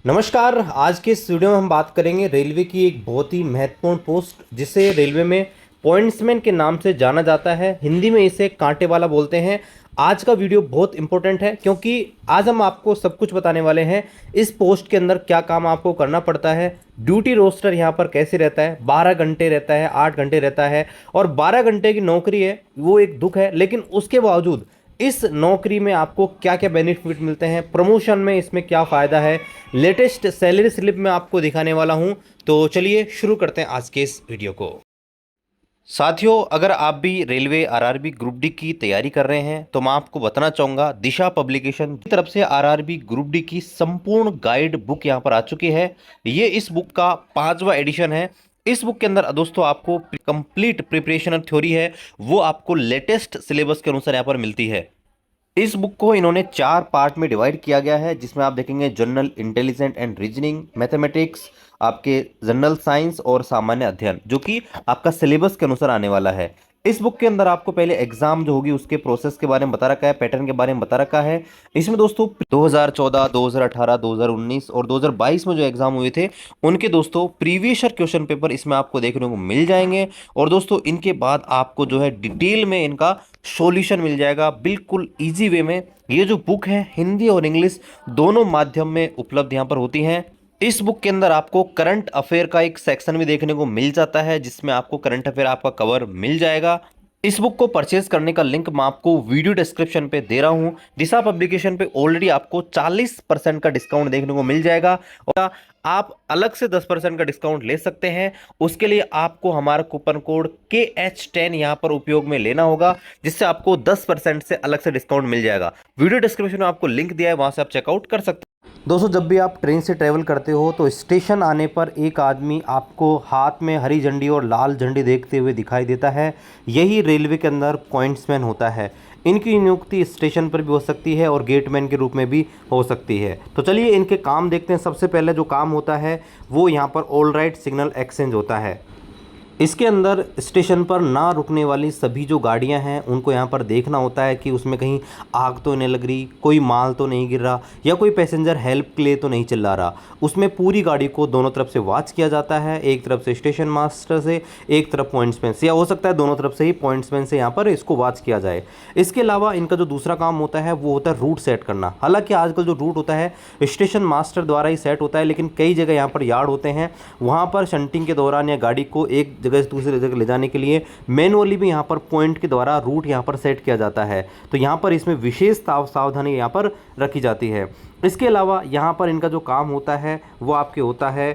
नमस्कार। आज के इस वीडियो में हम बात करेंगे रेलवे की एक बहुत ही महत्वपूर्ण पोस्ट जिसे रेलवे में पॉइंट्समैन के नाम से जाना जाता है। हिंदी में इसे कांटे वाला बोलते हैं। आज का वीडियो बहुत इंपॉर्टेंट है क्योंकि आज हम आपको सब कुछ बताने वाले हैं। इस पोस्ट के अंदर क्या काम आपको करना पड़ता है, ड्यूटी रोस्टर यहाँ पर कैसे रहता है, 12 घंटे रहता है, 8 घंटे रहता है और 12 घंटे की नौकरी है वो एक दुख है, लेकिन उसके बावजूद इस नौकरी में आपको क्या क्या बेनिफिट मिलते हैं, प्रमोशन में इसमें क्या फ़ायदा है, लेटेस्ट सैलरी स्लिप में आपको दिखाने वाला हूं। तो चलिए शुरू करते हैं आज के इस वीडियो को। साथियों, अगर आप भी रेलवे आरआरबी ग्रुप डी की तैयारी कर रहे हैं तो मैं आपको बताना चाहूँगा, दिशा पब्लिकेशन की तरफ से आरआरबी ग्रुप डी की संपूर्ण गाइड बुक यहाँ पर आ चुकी है। ये इस बुक का 5वां एडिशन है। इस बुक के अंदर दोस्तों आपको कंप्लीट प्रिपरेशन और थ्योरी है वो आपको लेटेस्ट सिलेबस के अनुसार यहाँ पर मिलती है। इस बुक को इन्होंने 4 पार्ट में डिवाइड किया गया है, जिसमें आप देखेंगे general intelligent and reasoning, mathematics, आपके जनरल साइंस और सामान्य अध्ययन, जो कि आपका सिलेबस के अनुसार आने वाला है। इस बुक के अंदर आपको पहले एग्जाम जो होगी उसके प्रोसेस के बारे में बता रखा है, पैटर्न के बारे में बता रखा है। इसमें दोस्तों 2014, 2018, 2019 और 2022 में जो एग्जाम हुए थे उनके दोस्तों प्रीवियस ईयर क्वेश्चन पेपर इसमें आपको देखने को मिल जाएंगे। और दोस्तों इनके बाद आपको जो है डिटेल में इनका सॉल्यूशन मिल जाएगा बिल्कुल इजी वे में। ये जो बुक है हिंदी और इंग्लिश दोनों माध्यम में उपलब्ध यहाँ पर होती हैं। इस बुक के अंदर आपको करंट अफेयर का एक सेक्शन भी देखने को मिल जाता है, जिसमें आपको करंट अफेयर आपका कवर मिल जाएगा। इस बुक को परचेज करने का लिंक मैं आपको वीडियो डिस्क्रिप्शन पे दे रहा हूं। दिशा पब्लिकेशन पे ऑलरेडी आपको 40% का डिस्काउंट देखने को मिल जाएगा और आप अलग से 10% का डिस्काउंट ले सकते हैं। उसके लिए आपको हमारा कूपन कोड KH10 यहाँ पर उपयोग में लेना होगा, जिससे आपको 10% से अलग से डिस्काउंट मिल जाएगा। वीडियो डिस्क्रिप्शन में आपको लिंक दिया है, वहां से आप चेकआउट कर सकते हैं। दोस्तों, जब भी आप ट्रेन से ट्रैवल करते हो तो स्टेशन आने पर एक आदमी आपको हाथ में हरी झंडी और लाल झंडी देखते हुए दिखाई देता है। यही रेलवे के अंदर पॉइंट्समैन होता है। इनकी नियुक्ति स्टेशन पर भी हो सकती है और गेटमैन के रूप में भी हो सकती है। तो चलिए इनके काम देखते हैं। सबसे पहले जो काम होता है वो यहाँ पर ऑल राइट सिग्नल एक्सचेंज होता है। इसके अंदर स्टेशन पर ना रुकने वाली सभी जो गाड़ियां हैं उनको यहाँ पर देखना होता है कि उसमें कहीं आग तो नहीं लग रही, कोई माल तो नहीं गिर रहा या कोई पैसेंजर हेल्प के लिए तो नहीं चिल्ला रहा। उसमें पूरी गाड़ी को दोनों तरफ से वॉच किया जाता है, एक तरफ से स्टेशन मास्टर से, एक तरफ पॉइंट्समैन से, या हो सकता है दोनों तरफ से ही पॉइंट्समैन से यहाँ पर इसको वॉच किया जाए। इसके अलावा इनका जो दूसरा काम होता है वो होता है रूट सेट करना। हालांकि आजकल जो रूट होता है स्टेशन मास्टर द्वारा ही सेट होता है, लेकिन कई जगह यहाँ पर यार्ड होते हैं, वहाँ पर शंटिंग के दौरान या गाड़ी को एक जगह से दूसरी जगह ले जाने के लिए मैनुअली भी यहाँ पर पॉइंट के द्वारा रूट यहाँ पर सेट किया जाता है। तो यहाँ पर इसमें विशेष सावधानी यहाँ पर रखी जाती है। इसके अलावा यहाँ पर इनका जो काम होता है वो आपके होता है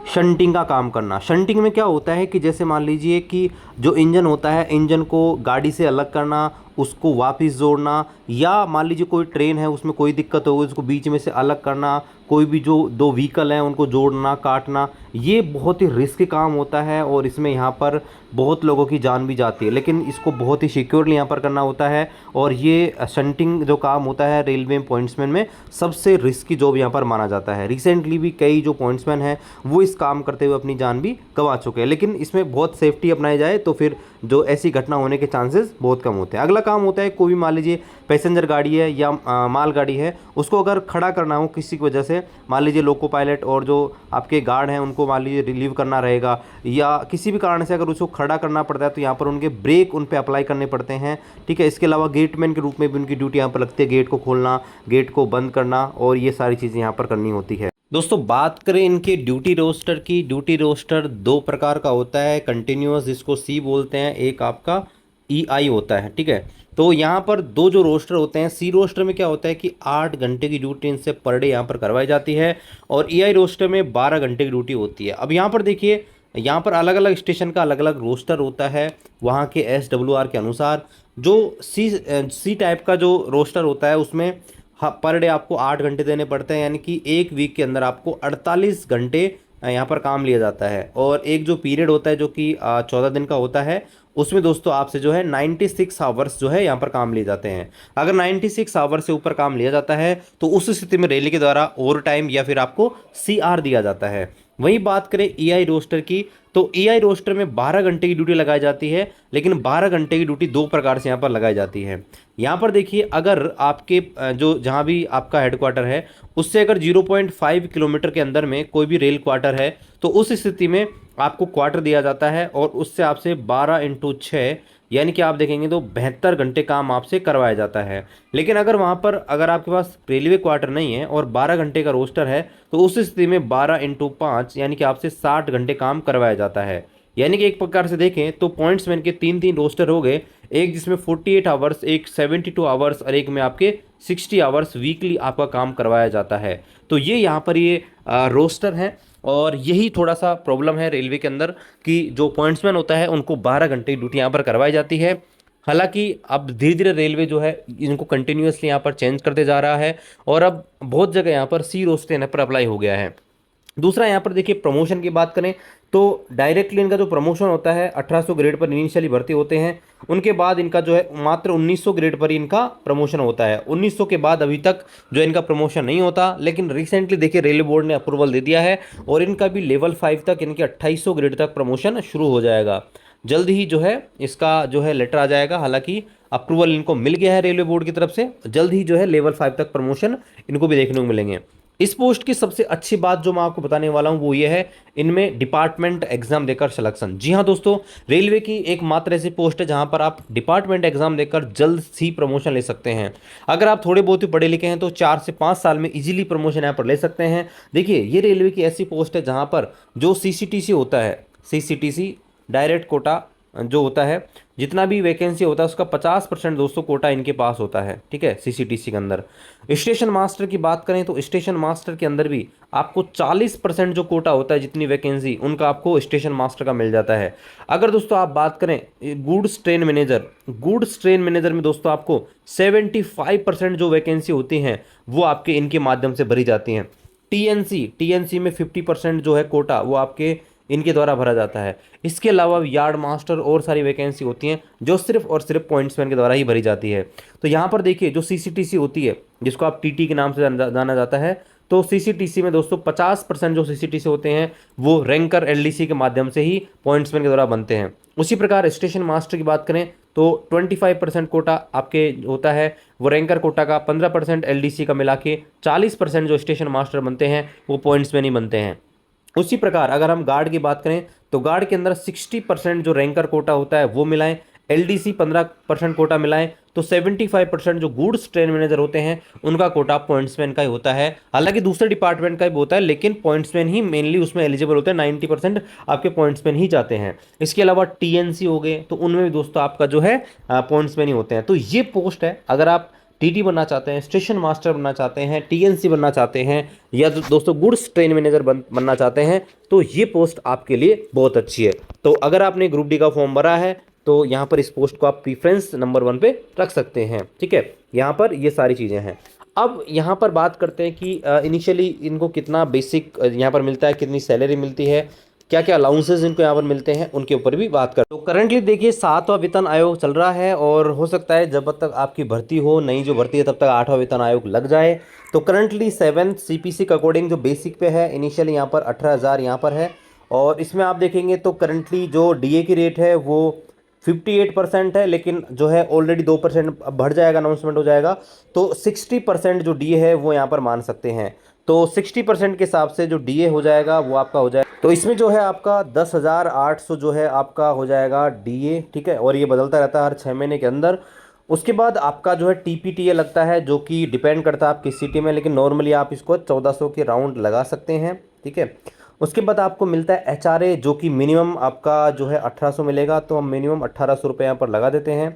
शंटिंग का काम करना। शंटिंग में क्या होता है कि जैसे मान लीजिए कि जो इंजन होता है, इंजन को गाड़ी से अलग करना, उसको वापस जोड़ना, या मान लीजिए कोई ट्रेन है उसमें कोई दिक्कत हो गई उसको बीच में से अलग करना, कोई भी जो दो व्हीकल हैं उनको जोड़ना काटना, ये बहुत ही रिस्की काम होता है और इसमें यहाँ पर बहुत लोगों की जान भी जाती है, लेकिन इसको बहुत ही सिक्योरली यहाँ पर करना होता है। और ये शंटिंग जो काम होता है रेलवे पॉइंट्समैन में सबसे रिस्की जॉब यहाँ पर माना जाता है। रिसेंटली भी कई जो पॉइंट्समैन हैं वो इस काम करते हुए अपनी जान भी गंवा चुके हैं, लेकिन इसमें बहुत सेफ्टी अपनाई जाए तो फिर जो ऐसी घटना होने के चांसेस बहुत कम होते हैं। अगला काम होता है कोई भी मान लीजिए पैसेंजर गाड़ी है या माल गाड़ी है, उसको अगर खड़ा करना हो किसी की वजह से, मान लीजिए लोको पायलट और जो आपके गार्ड हैं उनको मान लीजिए रिलीव करना रहेगा या किसी भी कारण से अगर उसको खड़ा करना पड़ता है तो यहाँ पर उनके ब्रेक उन पे अप्लाई करने पड़ते हैं। ठीक है। इसके अलावा गेटमैन के रूप में भी उनकी ड्यूटी यहाँ पर लगती है, गेट को खोलना, गेट को बंद करना, और ये सारी चीज़ें यहाँ पर करनी होती है। दोस्तों, बात करें इनके ड्यूटी रोस्टर की। ड्यूटी रोस्टर 2 प्रकार का होता है, कंटिन्यूअस जिसको C बोलते हैं, एक आपका EI होता है। ठीक है। तो यहाँ पर 2 जो रोस्टर होते हैं, C रोस्टर में क्या होता है कि 8 घंटे की ड्यूटी इनसे पर डे यहाँ पर करवाई जाती है और EI रोस्टर में 12 घंटे की ड्यूटी होती है। अब यहाँ पर देखिए, यहाँ पर अलग अलग स्टेशन का अलग अलग रोस्टर होता है वहाँ के SWR के अनुसार। जो C टाइप का जो रोस्टर होता है उसमें पर डे आपको 8 घंटे देने पड़ते हैं, यानी कि एक वीक के अंदर आपको 48 घंटे यहाँ पर काम लिया जाता है। और एक जो पीरियड होता है जो कि 14 दिन का होता है, उसमें दोस्तों आपसे जो है 96 आवर्स जो है यहाँ पर काम लिए जाते हैं। अगर 96 आवर्स से ऊपर काम लिया जाता है तो उस स्थिति में रेलवे के द्वारा ओवर टाइम या फिर आपको CR दिया जाता है। वहीं बात करें एआई रोस्टर की, तो एआई रोस्टर में 12 घंटे की ड्यूटी लगाई जाती है, लेकिन 12 घंटे की ड्यूटी दो प्रकार से यहाँ पर लगाई जाती है। यहाँ पर देखिए, अगर आपके जो जहाँ भी आपका हेडक्वार्टर है उससे अगर 0.5 किलोमीटर के अंदर में कोई भी रेल क्वार्टर है, तो उस स्थिति में आपको क्वार्टर दिया जाता है और उससे आपसे 12x6 यानी कि आप देखेंगे तो 72 घंटे काम आपसे करवाया जाता है। लेकिन अगर वहाँ पर अगर आपके पास रेलवे क्वार्टर नहीं है और 12 घंटे का रोस्टर है, तो उस स्थिति में 12x5 यानी कि आपसे 60 घंटे काम करवाया जाता है। यानी कि एक प्रकार से देखें तो पॉइंट्समैन के तीन तीन रोस्टर हो गए, एक जिसमें 48 आवर्स, एक 72 आवर्स और एक में आपके 60 आवर्स वीकली आपका काम करवाया जाता है। तो ये यहाँ पर ये रोस्टर है, और यही थोड़ा सा प्रॉब्लम है रेलवे के अंदर कि जो पॉइंट्समैन होता है उनको 12 घंटे की ड्यूटी यहाँ पर करवाई जाती है। हालांकि अब धीरे धीरे रेलवे जो है इनको कंटिन्यूअसली यहाँ पर चेंज करते जा रहा है, और अब बहुत जगह यहाँ पर सी रोस्टर यहाँ पर अप्लाई हो गया है। दूसरा यहाँ पर देखिए, प्रमोशन की बात करें तो डायरेक्टली इनका जो प्रमोशन होता है 1800 ग्रेड पर इनिशियली भर्ती होते हैं, उनके बाद इनका जो है मात्र 1900 ग्रेड पर ही इनका प्रमोशन होता है। 1900 के बाद अभी तक जो इनका प्रमोशन नहीं होता, लेकिन रिसेंटली देखिए रेलवे बोर्ड ने अप्रूवल दे दिया है और इनका भी लेवल 5 तक इनके 2800 ग्रेड तक प्रमोशन शुरू हो जाएगा। जल्द ही जो है इसका जो है लेटर आ जाएगा। हालांकि अप्रूवल इनको मिल गया है रेलवे बोर्ड की तरफ से, जल्द ही जो है लेवल 5 तक प्रमोशन इनको भी देखने को मिलेंगे। इस पोस्ट की सबसे अच्छी बात जो मैं आपको बताने वाला हूं वो ये है, इनमें डिपार्टमेंट एग्जाम देकर सिलेक्शन। जी हां दोस्तों, रेलवे की एकमात्र ऐसी पोस्ट है जहां पर आप डिपार्टमेंट एग्जाम देकर जल्द ही प्रमोशन ले सकते हैं। अगर आप थोड़े बहुत ही पढ़े लिखे हैं तो 4 से 5 साल में इजीली प्रमोशन यहाँ पर ले सकते हैं। देखिए, ये रेलवे की ऐसी पोस्ट है जहां पर जो सीसीटीसी होता है, सीसीटीसी डायरेक्ट कोटा जो होता है, जितना भी वैकेंसी होता है उसका 50% दोस्तों कोटा इनके पास होता है। ठीक है, सीसीटीसी के अंदर। स्टेशन मास्टर की बात करें तो स्टेशन मास्टर के अंदर भी आपको 40% जो कोटा होता है, जितनी वैकेंसी उनका आपको स्टेशन मास्टर का मिल जाता है। अगर दोस्तों आप बात करें goods train manager, goods train manager में दोस्तों आपको 75% जो वैकेंसी होती हैं वो आपके इनके माध्यम से भरी जाती हैं। टीएनसी में 50% जो है कोटा वो आपके इनके द्वारा भरा जाता है। इसके अलावा यार्ड मास्टर और सारी वैकेंसी होती हैं जो सिर्फ और सिर्फ पॉइंट्समैन के द्वारा ही भरी जाती है। तो यहाँ पर देखिए, जो सीसीटीसी होती है जिसको आप टीटी के नाम से जाना जाता है, तो सीसीटीसी में दोस्तों 50% जो सीसीटीसी होते हैं वो रैंकर एलडीसी के माध्यम से ही पॉइंट्समैन के द्वारा बनते हैं। उसी प्रकार स्टेशन मास्टर की बात करें तो 25% कोटा आपके होता है वो रैंकर कोटा का, 15% एलडीसी का मिला के 40% जो स्टेशन मास्टर बनते हैं वो पॉइंट्समैन ही बनते हैं। उसी प्रकार अगर हम गार्ड की बात करें तो गार्ड के अंदर 60% जो रैंकर कोटा होता है वो मिलाएं, एलडीसी 15% कोटा मिलाएं, तो 75% जो गुड्स ट्रेन मैनेजर होते हैं उनका कोटा पॉइंट्समैन का ही होता है। हालांकि दूसरे डिपार्टमेंट का भी होता है, लेकिन पॉइंट्समैन ही मेनली उसमें एलिजिबल होते हैं, 90% आपके पॉइंट्समैन ही जाते हैं। इसके अलावा टीएनसी हो गए, तो उनमें भी दोस्तों आपका जो है पॉइंट्समैन ही होते हैं। तो ये पोस्ट है, अगर आप टीटी बनना चाहते हैं, स्टेशन मास्टर बनना चाहते हैं, टीएनसी बनना चाहते हैं, या दोस्तों गुड्स ट्रेन मैनेजर बनना चाहते हैं, तो ये पोस्ट आपके लिए बहुत अच्छी है। तो अगर आपने ग्रुप डी का फॉर्म भरा है तो यहाँ पर इस पोस्ट को आप प्रीफ्रेंस नंबर 1 पे रख सकते हैं। ठीक है, यहाँ पर ये सारी चीज़ें हैं। अब यहाँ पर बात करते हैं कि इनिशियली इनको कितना बेसिक यहाँ पर मिलता है, कितनी सैलरी मिलती है, क्या क्या अलाउंसेस इनको यहाँ पर मिलते हैं, उनके ऊपर भी बात कर। तो करंटली देखिए 7वां वेतन आयोग चल रहा है, और हो सकता है जब तक आपकी भर्ती हो, नई जो भर्ती है, तब तक 8वां वेतन आयोग लग जाए। तो करंटली 7 सीपीसी के अकॉर्डिंग जो बेसिक पे है इनिशियली यहाँ पर 18,000 यहाँ पर है, और इसमें आप देखेंगे तो करंटली जो डीए की रेट है वो 58% है, लेकिन जो है ऑलरेडी 2% बढ़ जाएगा, अनाउंसमेंट हो जाएगा, तो 60% जो डीए है वो यहाँ पर मान सकते हैं। तो 60% के हिसाब से जो डीए हो जाएगा वो आपका हो जाएगा, तो इसमें जो है आपका 10,800 जो है आपका हो जाएगा डीए। ठीक है, और ये बदलता रहता है हर 6 महीने के अंदर। उसके बाद आपका जो है टीपीटीए लगता है, जो कि डिपेंड करता है आप किस सिटी में, लेकिन नॉर्मली आप इसको 1400 के राउंड लगा सकते हैं। ठीक है, उसके बाद आपको मिलता है एचआरए, जो कि मिनिमम आपका जो है 1800 मिलेगा, तो हम मिनिमम 1800 रुपये यहाँ पर लगा देते हैं।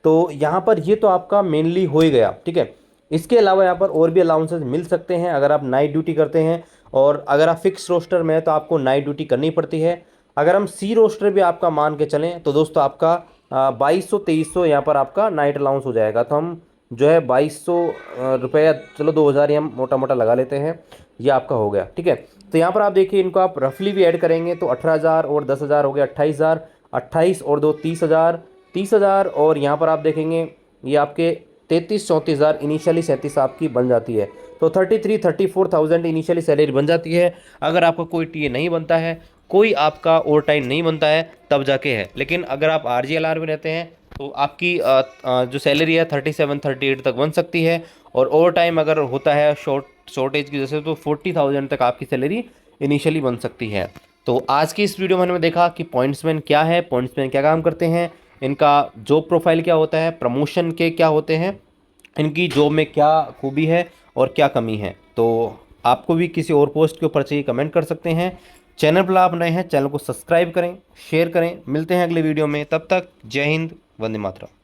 तो यहाँ पर ये तो आपका मेनली हो ही गया। ठीक है, इसके अलावा यहाँ पर और भी अलाउंसेस मिल सकते हैं अगर आप नाइट ड्यूटी करते हैं, और अगर आप फिक्स रोस्टर में है तो आपको नाइट ड्यूटी करनी पड़ती है। अगर हम सी रोस्टर भी आपका मान के चलें तो दोस्तों आपका 2200-2300 यहाँ पर आपका नाइट अलाउंस हो जाएगा। तो हम जो है 2200 रुपये, चलो 2000 ही हम मोटा मोटा लगा लेते हैं, ये आपका हो गया। ठीक है, तो यहाँ पर आप देखिए इनको आप रफली भी ऐड करेंगे तो 18,000 और 10,000 हो गया 28,000, 28 और 2 30,000, 30,000, और यहाँ पर आप देखेंगे ये आपके 33-34,000, इनिशियली 37 आपकी बन जाती है। तो 33-34,000 इनिशियली सैलरी बन जाती है। अगर आपका कोई टीए नहीं बनता है, कोई आपका ओवर टाइम नहीं बनता है, तब जाके है। लेकिन अगर आप RGLR में रहते हैं तो आपकी जो सैलरी है 37-38 तक बन सकती है। और ओवर टाइम अगर होता है शॉर्टेज की वजह से तो 40,000 तक आपकी सैलरी इनिशियली बन सकती है। तो आज की इस वीडियो में हमने देखा कि पॉइंट्समैन क्या है, पॉइंट्समैन क्या काम करते हैं, इनका जॉब प्रोफाइल क्या होता है, प्रमोशन के क्या होते हैं, इनकी जॉब में क्या खूबी है और क्या कमी है। तो आपको भी किसी और पोस्ट के ऊपर चाहिए कमेंट कर सकते हैं। चैनल पर आप नए हैं, चैनल को सब्सक्राइब करें, शेयर करें। मिलते हैं अगले वीडियो में, तब तक जय हिंद, वंदे मातरम।